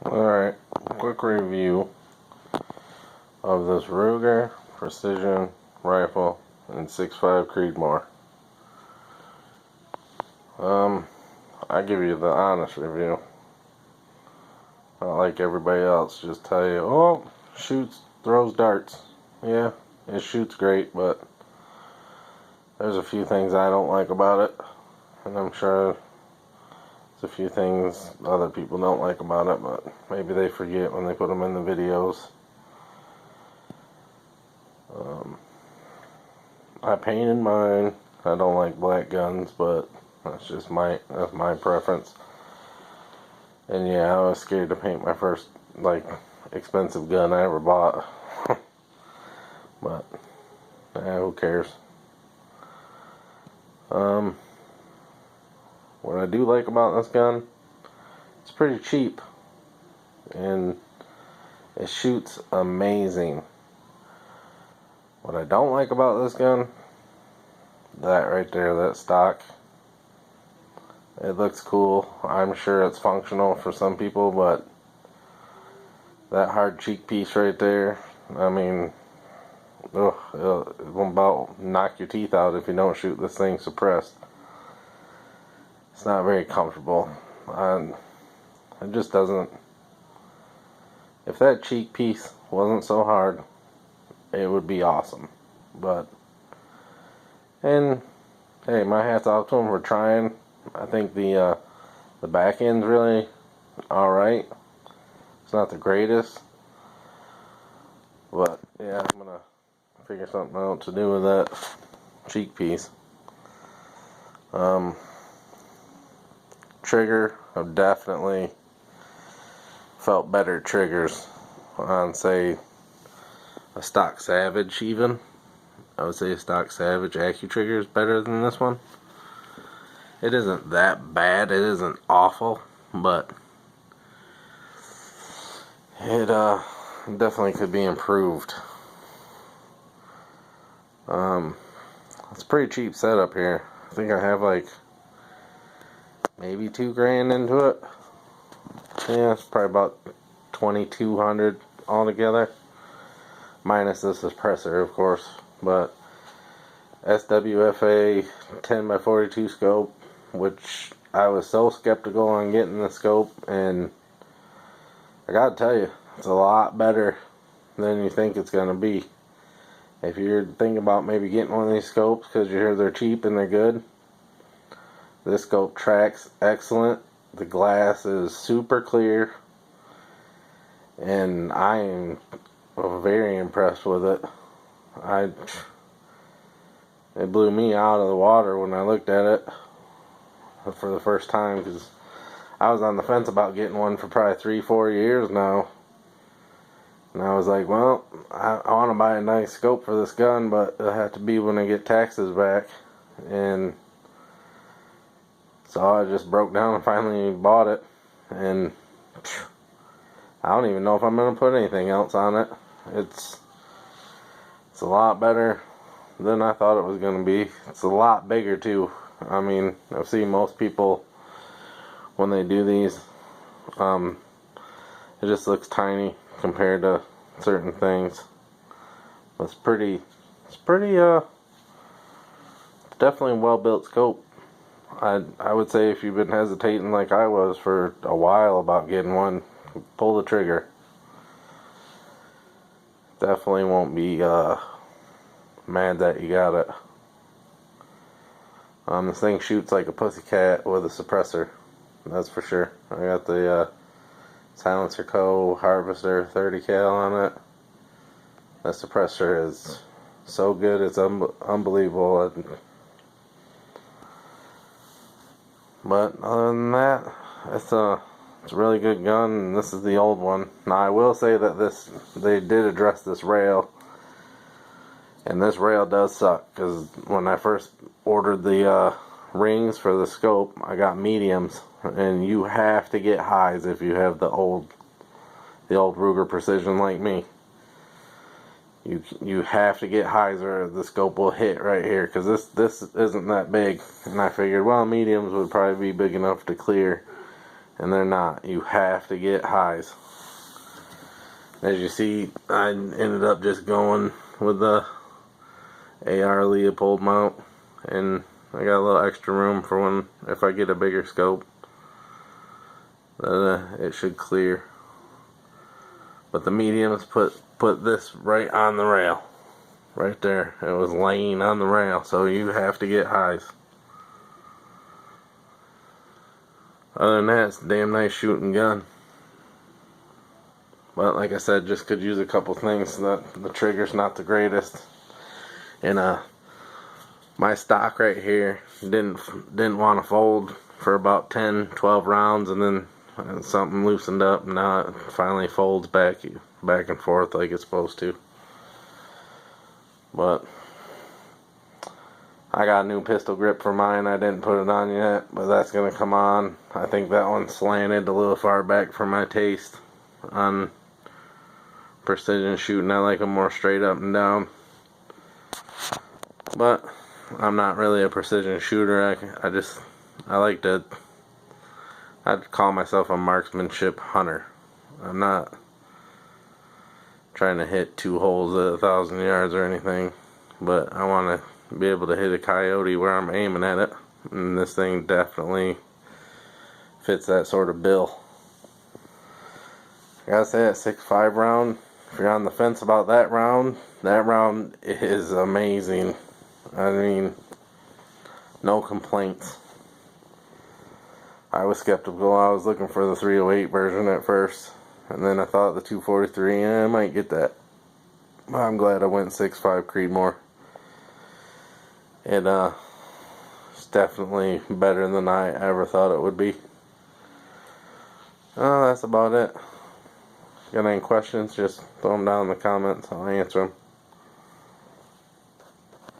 Alright, quick review of this Ruger Precision Rifle in 6.5 Creedmoor. I give you the honest review. Not like everybody else, just tell you, oh, shoots, throws darts. Yeah, it shoots great, but there's a few things I don't like about it, and I'm sure there's a few things other people don't like about it, but maybe they forget when they put them in the videos. I painted mine. I don't like black guns, but that's my preference. And yeah, I was scared to paint my first expensive gun I ever bought. But who cares? What I do like about this gun, it's pretty cheap and it shoots amazing. What I don't like about this gun, that right there, that stock, it looks cool. I'm sure it's functional for some people, but that hard cheek piece right there, I mean, ugh, it will about knock your teeth out if you don't shoot this thing suppressed. It's not very comfortable. It just doesn't. If that cheek piece wasn't so hard, it would be awesome. And hey, my hat's off to them for trying. I think the back end's really alright. It's not the greatest, but yeah, I'm gonna figure something out to do with that cheek piece. Trigger, I've definitely felt better triggers on, say, a stock Savage. Even I would say a stock Savage AccuTrigger is better than this one. It isn't that bad, it isn't awful, but it definitely could be improved. It's a pretty cheap setup here. I think I have maybe $2,000 into it. Yeah, it's probably about $2,200 altogether, minus the suppressor, of course. But SWFA 10x42 scope, which I was so skeptical on getting the scope, and I gotta tell you, it's a lot better than you think it's gonna be. If you're thinking about maybe getting one of these scopes because you hear they're cheap and they're good, this scope tracks excellent. The glass is super clear, and I am very impressed with it. It blew me out of the water when I looked at it for the first time, because I was on the fence about getting one for probably 3-4 years now. And I was like, well, I want to buy a nice scope for this gun, but it'll have to be when I get taxes back. And so I just broke down and finally bought it. And I don't even know if I'm going to put anything else on it. It's a lot better than I thought it was going to be. It's a lot bigger too. I mean, I've seen most people, when they do these, it just looks tiny compared to certain things. It's definitely a well-built scope. I would say if you've been hesitating like I was for a while about getting one, pull the trigger. Definitely won't be mad that you got it. This thing shoots like a pussycat with a suppressor, that's for sure. I got the Silencer Co. Harvester 30 cal on it. That suppressor is so good, it's unbelievable. But other than that, it's a really good gun, and this is the old one. Now I will say that they did address this rail, and this rail does suck, because when I first ordered the rings for the scope, I got mediums, and you have to get highs if you have the old Ruger Precision like me. You have to get highs or the scope will hit right here, because this isn't that big, and I figured, well, mediums would probably be big enough to clear and they're not. You have to get highs. As you see, I ended up just going with the AR Leopold mount, and I got a little extra room for when, if I get a bigger scope, it should clear. But the mediums put this right on the rail, right there. It was laying on the rail, so you have to get highs. Other than that, it's a damn nice shooting gun. But like I said, just could use a couple things. The trigger's not the greatest, and my stock right here didn't want to fold for about 10-12 rounds, and then something loosened up, and now it finally folds back and forth like it's supposed to. But I got a new pistol grip for mine. I didn't put it on yet, but that's gonna come on. I think that one slanted a little far back for my taste on precision shooting. I like them more straight up and down, but I'm not really a precision shooter. I like to, I'd call myself a marksmanship hunter. I'm not trying to hit 2 holes at 1,000 yards or anything, but I want to be able to hit a coyote where I'm aiming at it, and this thing definitely fits that sort of bill. I gotta say, that 6.5 round, if you're on the fence about that round is amazing. I mean, no complaints. I was skeptical. I was looking for the 308 version at first, and then I thought the 243, I might get that. But I'm glad I went 6.5 Creedmoor. It's definitely better than I ever thought it would be. That's about it. Got any questions, just throw them down in the comments. I'll answer them.